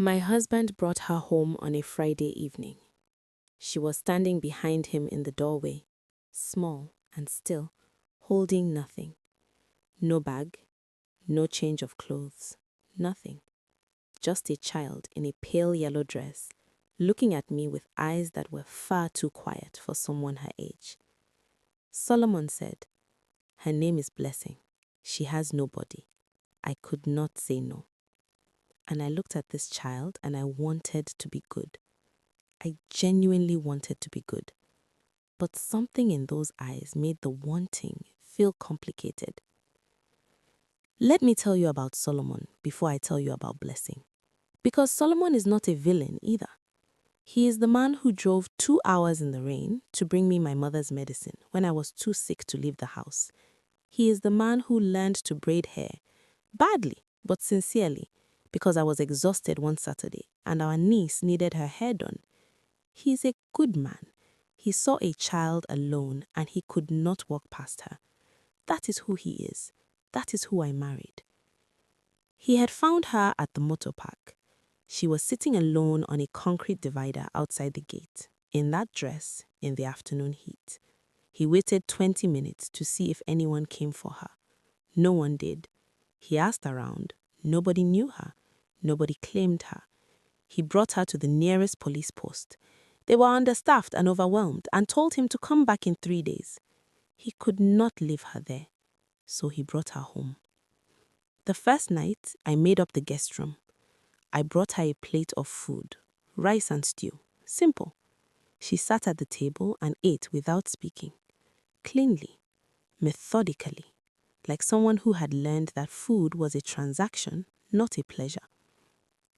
My husband brought her home on a Friday evening. She was standing behind him in the doorway, small and still, holding nothing. No bag, no change of clothes, nothing. Just a child in a pale yellow dress, looking at me with eyes that were far too quiet for someone her age. Solomon said, "Her name is Blessing. She has nobody." I could not say no. And I looked at this child and I wanted to be good. I genuinely wanted to be good. But something in those eyes made the wanting feel complicated. Let me tell you about Solomon before I tell you about Blessing. Because Solomon is not a villain either. He is the man who drove 2 hours in the rain to bring me my mother's medicine when I was too sick to leave the house. He is the man who learned to braid hair, badly but sincerely, because I was exhausted one Saturday and our niece needed her hair done. He is a good man. He saw a child alone and he could not walk past her. That is who he is. That is who I married. He had found her at the motor park. She was sitting alone on a concrete divider outside the gate, in that dress, in the afternoon heat. He waited 20 minutes to see if anyone came for her. No one did. He asked around. Nobody knew her. Nobody claimed her. He brought her to the nearest police post. They were understaffed and overwhelmed and told him to come back in 3 days. He could not leave her there, so he brought her home. The first night, I made up the guest room. I brought her a plate of food, rice and stew, simple. She sat at the table and ate without speaking, cleanly, methodically, like someone who had learned that food was a transaction, not a pleasure.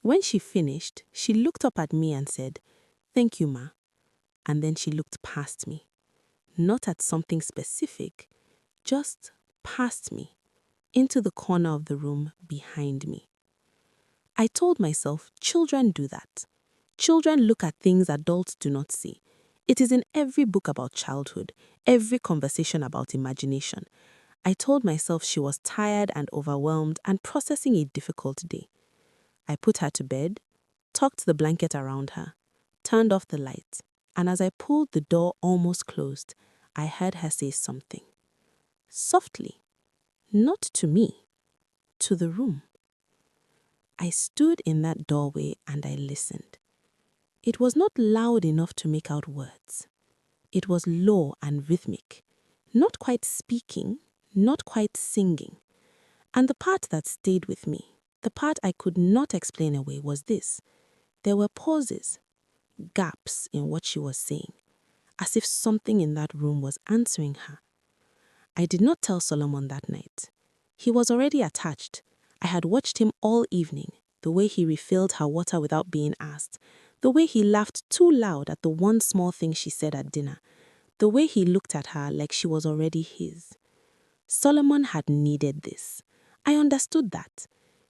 When she finished, she looked up at me and said, "Thank you, Ma." And then she looked past me, not at something specific, just past me, into the corner of the room behind me. I told myself, children do that. Children look at things adults do not see. It is in every book about childhood, every conversation about imagination. I told myself she was tired and overwhelmed and processing a difficult day. I put her to bed, tucked the blanket around her, turned off the light, and as I pulled the door almost closed, I heard her say something. Softly, not to me, to the room. I stood in that doorway and I listened. It was not loud enough to make out words. It was low and rhythmic, not quite speaking, not quite singing. And the part that stayed with me, the part I could not explain away, was this. There were pauses, gaps in what she was saying, as if something in that room was answering her. I did not tell Solomon that night. He was already attached. I had watched him all evening, the way he refilled her water without being asked, the way he laughed too loud at the one small thing she said at dinner, the way he looked at her like she was already his. Solomon had needed this. I understood that.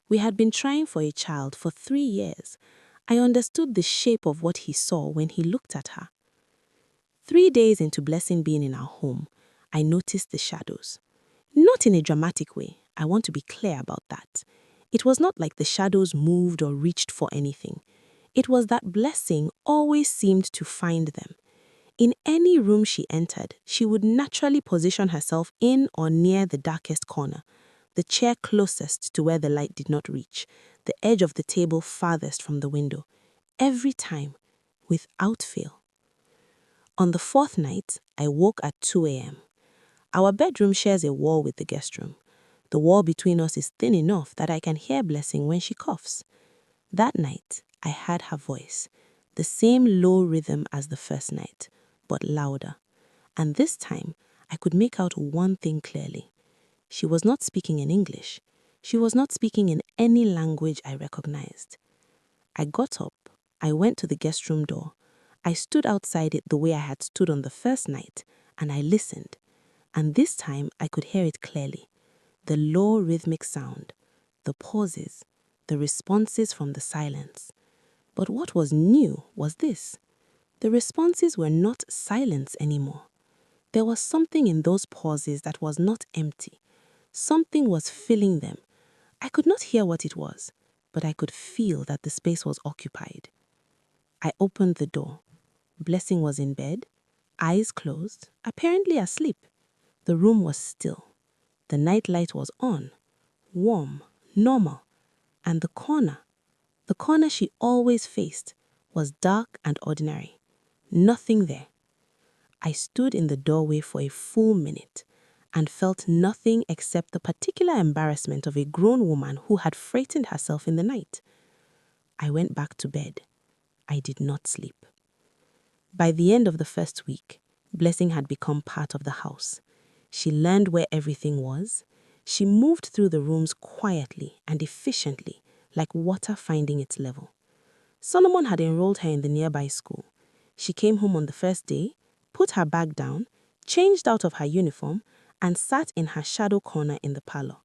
We had been trying for a child for 3 years. I understood the shape of what he saw when he looked at her. 3 days into Blessing being in our home, I noticed the shadows. Not in a dramatic way. I want to be clear about that. It was not like the shadows moved or reached for anything. It was that Blessing always seemed to find them. In any room she entered, she would naturally position herself in or near the darkest corner, the chair closest to where the light did not reach, the edge of the table farthest from the window. Every time, without fail. On the 4th night, I woke at 2 a.m. Our bedroom shares a wall with the guest room. The wall between us is thin enough that I can hear Blessing when she coughs. That night, I heard her voice, the same low rhythm as the first night, but louder. And this time, I could make out one thing clearly. She was not speaking in English. She was not speaking in any language I recognized. I got up. I went to the guest room door. I stood outside it the way I had stood on the first night, and I listened. And this time, I could hear it clearly. The low rhythmic sound, the pauses, the responses from the silence. But what was new was this. The responses were not silence anymore. There was something in those pauses that was not empty. Something was filling them. I could not hear what it was. but I could feel that the space was occupied. I opened the door. Blessing was in bed, eyes closed, apparently asleep. The room was still. The night light was on, warm, normal, and the corner she always faced, was dark and ordinary. Nothing there. I stood in the doorway for a full minute and felt nothing except the particular embarrassment of a grown woman who had frightened herself in the night. I went back to bed. I did not sleep. By the end of the first week, Blessing had become part of the house. She learned where everything was. She moved through the rooms quietly and efficiently, like water finding its level. Solomon had enrolled her in the nearby school. She came home on the first day, put her bag down, changed out of her uniform, and sat in her shadow corner in the parlor.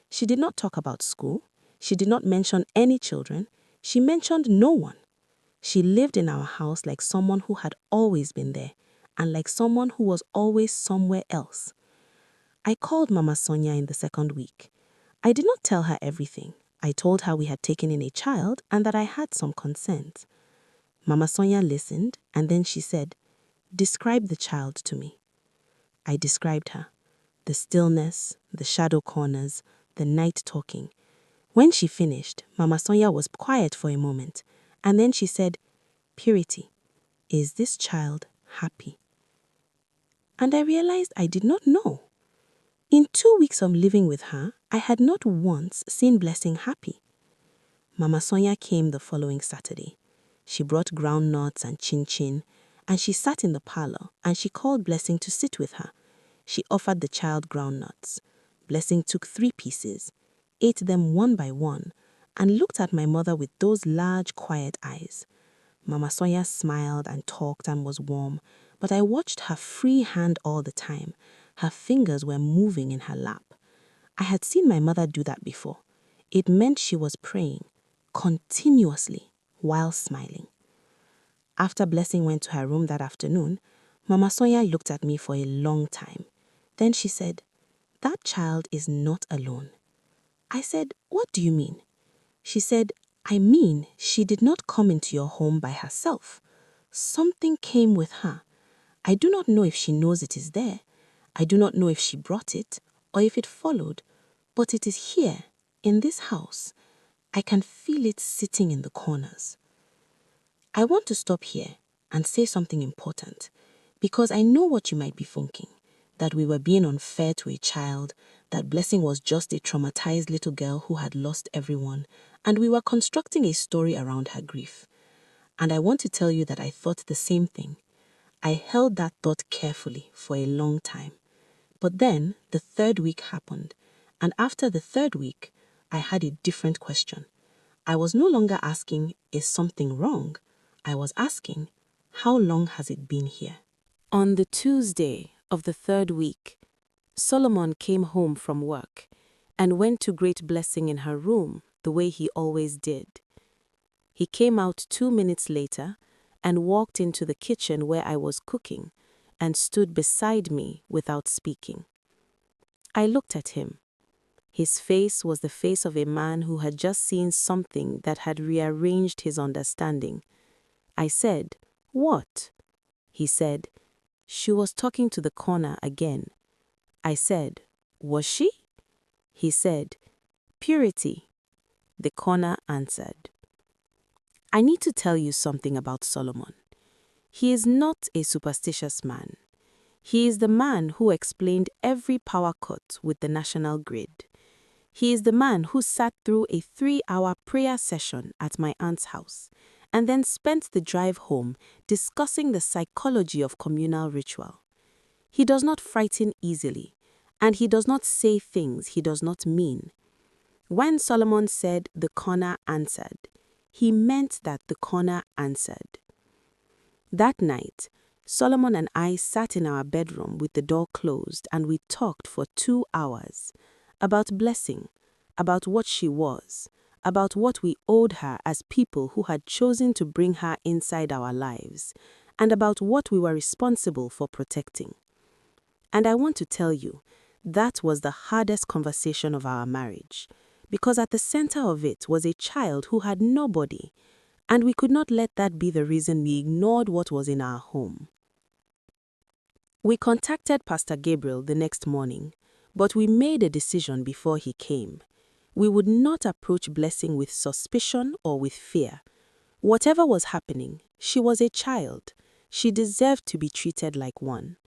She did not talk about school. She did not mention any children. She mentioned no one. She lived in our house like someone who had always been there, and like someone who was always somewhere else. I called Mama Sonia in the second week. I did not tell her everything. I told her we had taken in a child and that I had some concerns. Mama Sonia listened, and then she said, "Describe the child to me." I described her. The stillness, the shadow corners, the night talking. When she finished, Mama Sonia was quiet for a moment, and then she said, "Purity, is this child happy?" And I realized I did not know. In 2 weeks of living with her, I had not once seen Blessing happy. Mama Sonia came the following Saturday. She brought groundnuts and chin-chin, and she sat in the parlor and she called Blessing to sit with her. She offered the child groundnuts. Blessing took 3 pieces, ate them one by one, and looked at my mother with those large, quiet eyes. Mama Sonia smiled and talked and was warm, but I watched her free hand all the time. Her fingers were moving in her lap. I had seen my mother do that before. It meant she was praying, continuously, while smiling. After Blessing went to her room that afternoon, Mama Sonia looked at me for a long time. Then she said, "That child is not alone." I said, "What do you mean?" She said, "I mean, she did not come into your home by herself. Something came with her. I do not know if she knows it is there. I do not know if she brought it or if it followed, but it is here, in this house. I can feel it sitting in the corners." I want to stop here and say something important, because I know what you might be thinking, that we were being unfair to a child, that Blessing was just a traumatized little girl who had lost everyone, and we were constructing a story around her grief. And I want to tell you that I thought the same thing. I held that thought carefully for a long time. But then the 3rd week happened, and after the 3rd week, I had a different question. I was no longer asking, is something wrong? I was asking, how long has it been here? On the Tuesday of the 3rd week, Solomon came home from work and went to Great Blessing in her room the way he always did. He came out 2 minutes later and walked into the kitchen where I was cooking and stood beside me without speaking. I looked at him. His face was the face of a man who had just seen something that had rearranged his understanding. I said, "What?" He said, "She was talking to the corner again." I said, "Was she?" He said, "Purity." The corner answered. I need to tell you something about Solomon. He is not a superstitious man. He is the man who explained every power cut with the national grid. He is the man who sat through a 3-hour prayer session at my aunt's house and then spent the drive home discussing the psychology of communal ritual. He does not frighten easily, and he does not say things he does not mean. When Solomon said the corner answered, he meant that the corner answered. That night, Solomon and I sat in our bedroom with the door closed and we talked for 2 hours about Blessing, about what she was, about what we owed her as people who had chosen to bring her inside our lives, and about what we were responsible for protecting. And I want to tell you, that was the hardest conversation of our marriage, because at the center of it was a child who had nobody, and we could not let that be the reason we ignored what was in our home. We contacted Pastor Gabriel the next morning, but we made a decision before he came. We would not approach Blessing with suspicion or with fear. Whatever was happening, she was a child. She deserved to be treated like one.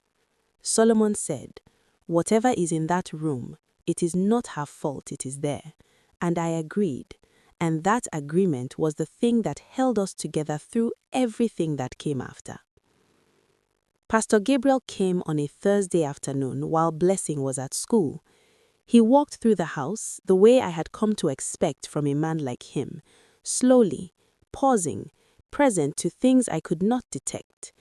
Solomon said, "Whatever is in that room, it is not her fault it is there." And I agreed. And that agreement was the thing that held us together through everything that came after. Pastor Gabriel came on a Thursday afternoon while Blessing was at school. He walked through the house the way I had come to expect from a man like him, slowly, pausing, present to things I could not detect.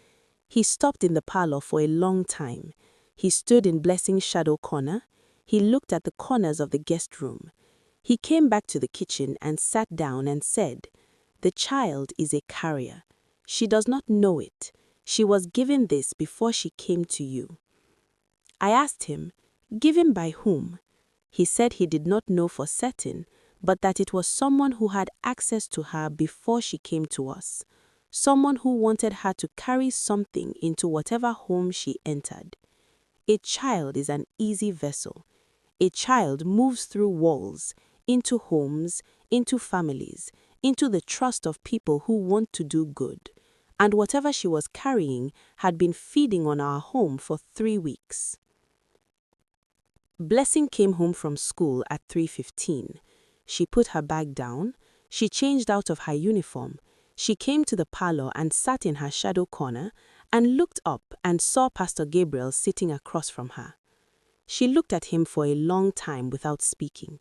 He stopped in the parlor for a long time. He stood in Blessing's shadow corner. He looked at the corners of the guest room. He came back to the kitchen and sat down and said, "The child is a carrier. She does not know it. She was given this before she came to you." I asked him, "Given by whom?" He said he did not know for certain, but that it was someone who had access to her before she came to us, someone who wanted her to carry something into whatever home she entered. A child is an easy vessel. A child moves through walls, into homes, into families, into the trust of people who want to do good. And whatever she was carrying had been feeding on our home for 3 weeks. Blessing came home from school at 3:15. She put her bag down. She changed out of her uniform. She came to the parlor and sat in her shadow corner and looked up and saw Pastor Gabriel sitting across from her. She looked at him for a long time without speaking,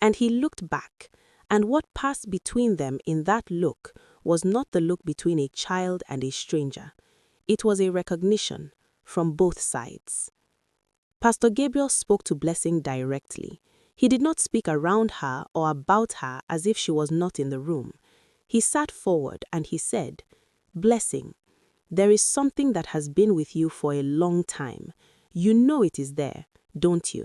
and he looked back, and what passed between them in that look was not the look between a child and a stranger. It was a recognition from both sides. Pastor Gabriel spoke to Blessing directly. He did not speak around her or about her as if she was not in the room. He sat forward and he said, "Blessing, there is something that has been with you for a long time. You know it is there, don't you?"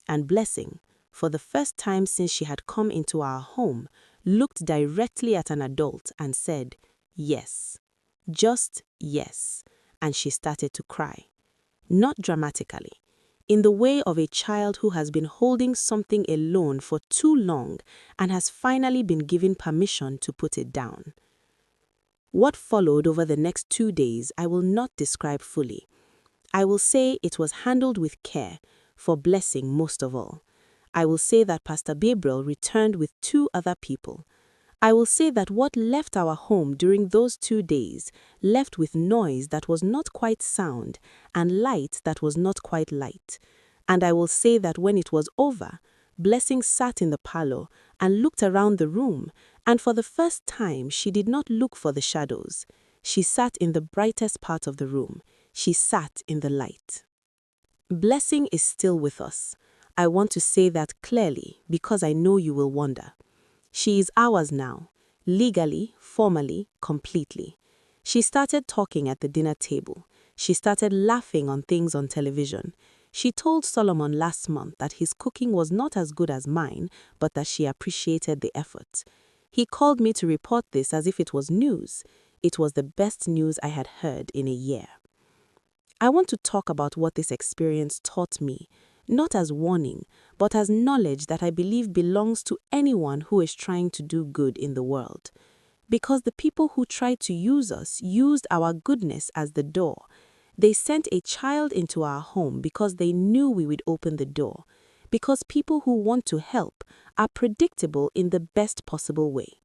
And Blessing, for the first time since she had come into our home, looked directly at an adult and said, "Yes, just yes," and she started to cry. Not dramatically, in the way of a child who has been holding something alone for too long and has finally been given permission to put it down. What followed over the next 2 days I will not describe fully. I will say it was handled with care, for Blessing most of all. I will say that Pastor Gabriel returned with 2 other people. I will say that what left our home during those 2 days left with noise that was not quite sound and light that was not quite light. And I will say that when it was over, Blessing sat in the parlor and looked around the room, and for the first time she did not look for the shadows. She sat in the brightest part of the room. She sat in the light. Blessing is still with us. I want to say that clearly because I know you will wonder. She is ours now, legally, formally, completely. She started talking at the dinner table. She started laughing on things on television. She told Solomon last month that his cooking was not as good as mine, but that she appreciated the effort. He called me to report this as if it was news. It was the best news I had heard in a year. I want to talk about what this experience taught me, not as warning, but as knowledge that I believe belongs to anyone who is trying to do good in the world. Because the people who tried to use us used our goodness as the door. They sent a child into our home because they knew we would open the door. Because people who want to help are predictable in the best possible way.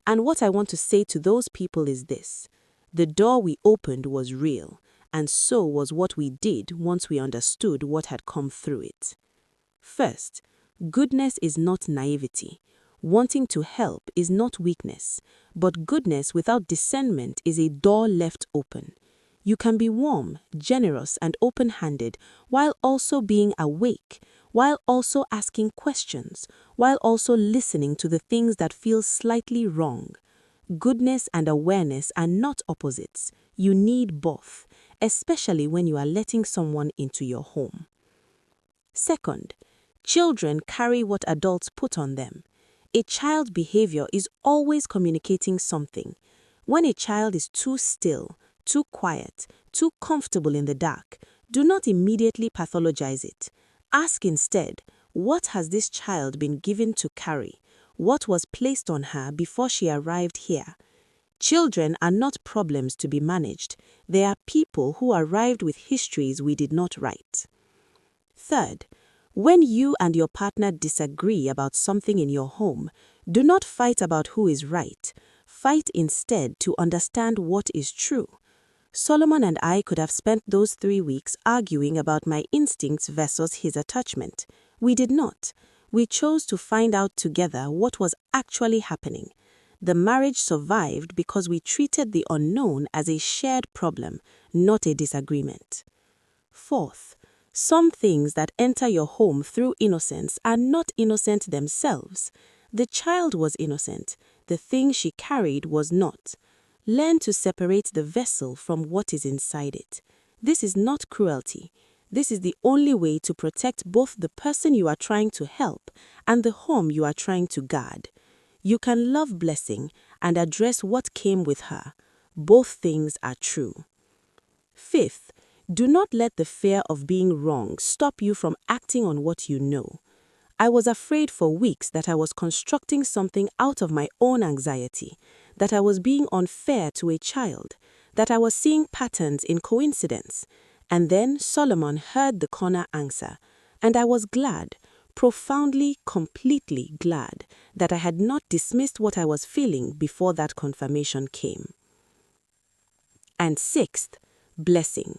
And what I want to say to those people is this: the door we opened was real, and so was what we did once we understood what had come through it. First, goodness is not naivety. Wanting to help is not weakness, but goodness without discernment is a door left open. You can be warm, generous, and open-handed while also being awake, while also asking questions, while also listening to the things that feel slightly wrong. Goodness and awareness are not opposites. You need both, especially when you are letting someone into your home. Second, Children carry what adults put on them. A child's behavior is always communicating something. When a child is too still, too quiet, too comfortable in the dark, do not immediately pathologize it. Ask instead, what has this child been given to carry? What was placed on her before she arrived here? Children are not problems to be managed. They are people who arrived with histories we did not write. Third, when you and your partner disagree about something in your home, do not fight about who is right. Fight instead to understand what is true. Solomon and I could have spent those 3 weeks arguing about my instincts versus his attachment. We did not. We chose to find out together what was actually happening. The marriage survived because we treated the unknown as a shared problem, not a disagreement. Fourth, some things that enter your home through innocence are not innocent themselves. The child was innocent. The thing she carried was not. Learn to separate the vessel from what is inside it. This is not cruelty. This is the only way to protect both the person you are trying to help and the home you are trying to guard. You can love Blessing and address what came with her. Both things are true. Fifth, do not let the fear of being wrong stop you from acting on what you know. I was afraid for weeks that I was constructing something out of my own anxiety, that I was being unfair to a child, that I was seeing patterns in coincidence. And then Solomon heard the corner answer, and I was glad, profoundly, completely glad, that I had not dismissed what I was feeling before that confirmation came. And sixth, Blessing.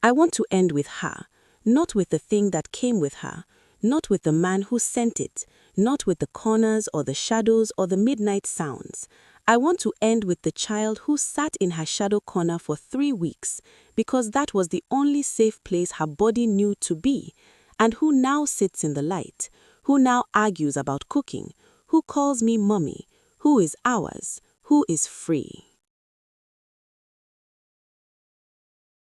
I want to end with her, not with the thing that came with her, not with the man who sent it, not with the corners or the shadows or the midnight sounds. I want to end with the child who sat in her shadow corner for 3 weeks because that was the only safe place her body knew to be, and who now sits in the light, who now argues about cooking, who calls me mommy, who is ours, who is free.